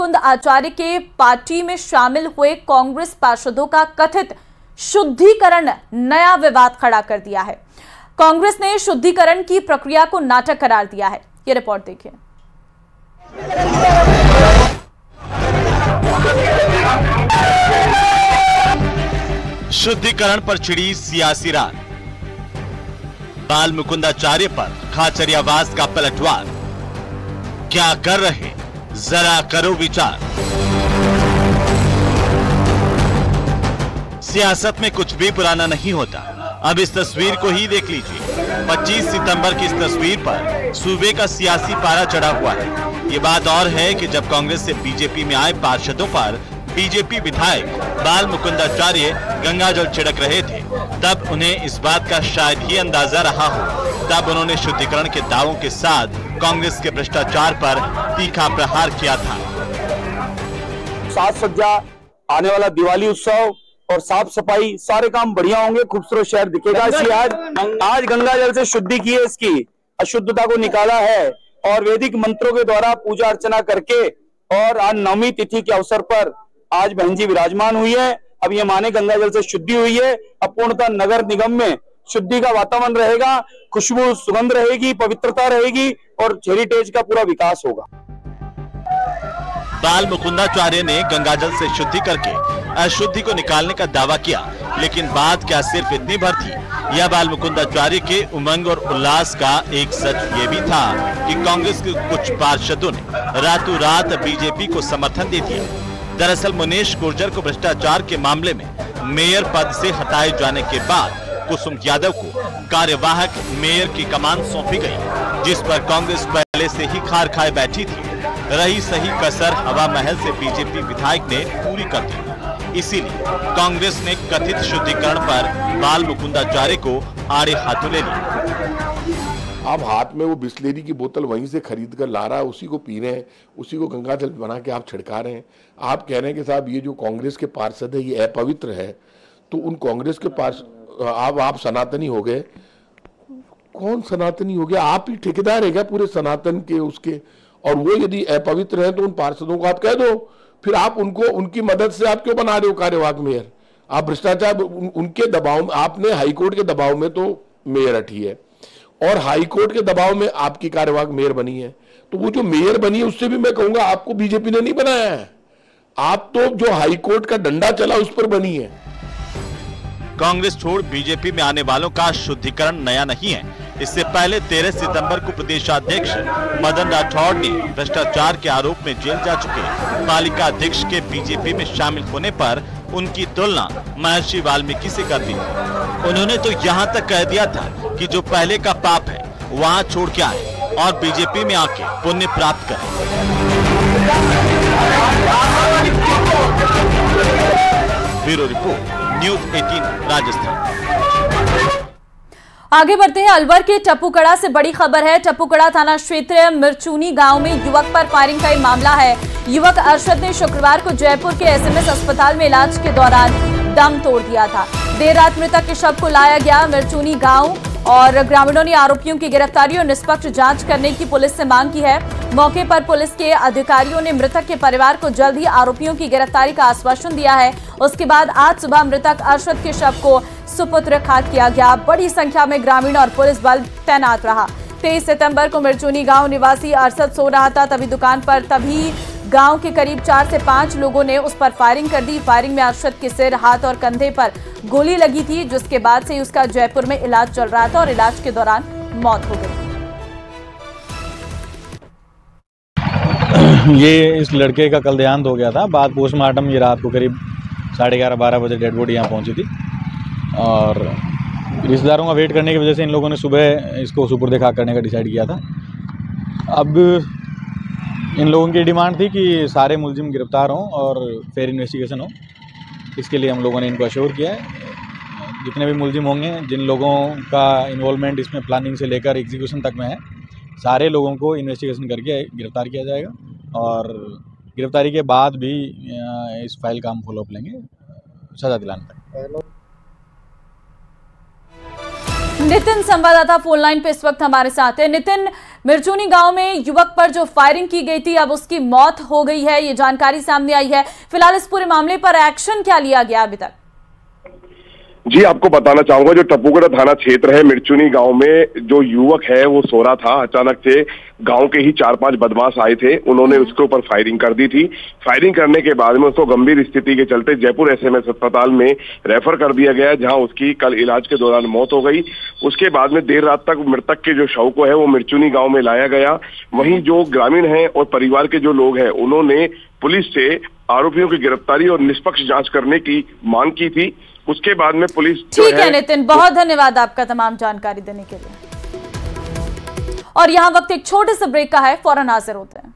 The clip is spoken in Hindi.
मुकुंद आचार्य के पार्टी में शामिल हुए कांग्रेस पार्षदों का कथित शुद्धिकरण नया विवाद खड़ा कर दिया है। कांग्रेस ने शुद्धिकरण की प्रक्रिया को नाटक करार दिया है। ये रिपोर्ट देखिए। शुद्धिकरण पर छिड़ी सियासी रात, बाल मुकुंदाचार्य पर खाचरियावास का पलटवार। क्या कर रहे, जरा करो विचार। सियासत में कुछ भी पुराना नहीं होता। अब इस तस्वीर को ही देख लीजिए। 25 सितंबर की इस तस्वीर पर सूबे का सियासी पारा चढ़ा हुआ है। ये बात और है कि जब कांग्रेस से बीजेपी में आए पार्षदों पर बीजेपी विधायक बाल मुकुंदाचार्य गंगाजल छिड़क रहे थे, तब उन्हें इस बात का शायद ही अंदाजा रहा हो। तब उन्होंने शुद्धिकरण के दावों के साथ कांग्रेस के भ्रष्टाचार पर तीखा प्रहार किया था। साज सज्जा, आने वाला दिवाली उत्सव और साफ सफाई, सारे काम बढ़िया होंगे, खूबसूरत शहर दिखेगा। इसलिए आज गंगाजल से शुद्धि की है, इसकी अशुद्धता को निकाला है और वैदिक मंत्रों के द्वारा पूजा अर्चना करके, और आज नवमी तिथि के अवसर पर आज बहन जी विराजमान हुई है। अब ये माने गंगाजल से शुद्धि हुई है। अब पूर्णतः नगर निगम में शुद्धि का वातावरण रहेगा, खुशबू सुगंध रहेगी, पवित्रता रहेगी और हेरिटेज का पूरा विकास होगा। बाल मुकुंदाचार्य ने गंगाजल से शुद्धि करके अशुद्धि को निकालने का दावा किया, लेकिन बात क्या सिर्फ इतनी भर थी या बाल मुकुंदाचार्य के उमंग और उल्लास का एक सच ये भी था कि कांग्रेस के कुछ पार्षदों ने रातों रात बीजेपी को समर्थन दे दिया। दरअसल मुनीश गुर्जर को भ्रष्टाचार के मामले में मेयर पद से हटाए जाने के बाद कुसुम यादव को कार्यवाहक मेयर की कमान सौंपी गई, जिस पर कांग्रेस पहले से ही खार खाए बैठी थी। रही सही कसर हवा महल से बीजेपी विधायक ने पूरी कर दी। इसीलिए कांग्रेस ने कथित शुद्धिकरण पर बाल मुकुंदाचार्य को आड़े हाथों ले लिया। आप हाथ में वो बिस्लेरी की बोतल वहीं से खरीद कर ला रहा है, उसी को पी रहे हैं, उसी को गंगाजल बना के आप छिड़का रहे हैं। आप कह रहे हैं कि साहब ये जो कांग्रेस के पार्षद है ये अपवित्र है, तो उन कांग्रेस के पार्षद आप सनातनी हो गए। कौन सनातनी हो गया? आप ही ठेकेदार है क्या पूरे सनातन के उसके? और वो यदि अपवित्र है तो उन पार्षदों को आप कह दो, फिर आप उनको उनकी मदद से आप क्यों बना रहे हो कार्यवाहक मेयर? आप भ्रष्टाचार उनके दबाव में, आपने हाईकोर्ट के दबाव में तो मेयर हटी है और हाईकोर्ट के दबाव में आपकी कार्यवाहक मेयर बनी है, तो वो जो मेयर बनी है उससे भी मैं कहूंगा आपको बीजेपी ने नहीं बनाया है, आप तो जो हाईकोर्ट का डंडा चला उस पर बनी है। कांग्रेस छोड़ बीजेपी में आने वालों का शुद्धिकरण नया नहीं है। इससे पहले 13 सितंबर को प्रदेशाध्यक्ष मदन राठौड़ ने भ्रष्टाचार के आरोप में जेल जा चुके पालिका अध्यक्ष के बीजेपी में शामिल होने पर उनकी तुलना महर्षि वाल्मीकि से कर दी। उन्होंने तो यहाँ तक कह दिया था कि जो पहले का पाप है वहाँ छोड़ के आए और बीजेपी में आके पुण्य प्राप्त करें। Bureau report, news 18 Rajasthan. आगे बढ़ते हैं। अलवर के टप्पूकड़ा से बड़ी खबर है। टप्पूकड़ा थाना क्षेत्र मिरचूनी गांव में युवक पर फायरिंग का मामला है। युवक अरशद ने शुक्रवार को जयपुर के एसएमएस अस्पताल में इलाज के दौरान दम तोड़ दिया था। देर रात मृतक के शव को लाया गया मिरचूनी गांव और ग्रामीणों ने आरोपियों की गिरफ्तारी और निष्पक्ष जांच करने की पुलिस से मांग की है। मौके पर पुलिस के अधिकारियों ने मृतक के परिवार को जल्द ही आरोपियों की गिरफ्तारी का आश्वासन दिया है। उसके बाद आज सुबह मृतक अरशद के शव को सुपुत्र खाक किया गया। बड़ी संख्या में ग्रामीण और पुलिस बल तैनात रहा। 23 सितंबर को मिरचूनी गांव निवासी अरशद सो रहा था, तभी गांव के करीब 4 से 5 लोगों ने उस पर फायरिंग कर दी। फायरिंग में अरशद के सिर, हाथ और कंधे पर गोली लगी थी, जिसके बाद से उसका जयपुर में इलाज चल रहा था और इलाज के दौरान मौत हो गई। ये इस लड़के का कल देहांत हो गया था। बाद पोस्टमार्टम ये रात को करीब 11:30-12 बजे डेड बॉडी यहाँ पहुँची थी और रिश्तेदारों का वेट करने की वजह से इन लोगों ने सुबह इसको सुपुर्द खाक करने का डिसाइड किया था। अब इन लोगों की डिमांड थी कि सारे मुलजिम गिरफ्तार हों और फेयर इन्वेस्टिगेशन हो। इसके लिए हम लोगों ने इनको अश्योर किया है जितने भी मुलजिम होंगे, जिन लोगों का इन्वॉल्वमेंट इसमें प्लानिंग से लेकर एग्जीक्यूशन तक में है, सारे लोगों को इन्वेस्टिगेशन करके गिरफ्तार किया जाएगा और गिरफ्तारी के बाद भी इस फाइल का हम फॉलोअप लेंगे सज़ा दिलाने तक। नितिन संवाददाता फोन लाइन पे इस वक्त हमारे साथ है। नितिन, मिरचूनी गांव में युवक पर जो फायरिंग की गई थी अब उसकी मौत हो गई है, ये जानकारी सामने आई है। फिलहाल इस पूरे मामले पर एक्शन क्या लिया गया अभी तक? जी, आपको बताना चाहूंगा, जो टप्पूगढ़ थाना क्षेत्र है मिरचूनी गांव में जो युवक है वो सो रहा था। अचानक से गांव के ही 4-5 बदमाश आए थे, उन्होंने उसके ऊपर फायरिंग कर दी थी। फायरिंग करने के बाद में उसको गंभीर स्थिति के चलते जयपुर एसएमएस अस्पताल में रेफर कर दिया गया, जहां उसकी कल इलाज के दौरान मौत हो गई। उसके बाद में देर रात तक मृतक के जो शव को है वो मिरचूनी गाँव में लाया गया। वहीं जो ग्रामीण है और परिवार के जो लोग हैं उन्होंने पुलिस से आरोपियों की गिरफ्तारी और निष्पक्ष जांच करने की मांग की थी। उसके बाद में पुलिस ठीक है नितिन, बहुत धन्यवाद आपका तमाम जानकारी देने के लिए। और यहाँ वक्त एक छोटे से ब्रेक का है, फौरन हाजिर होते हैं।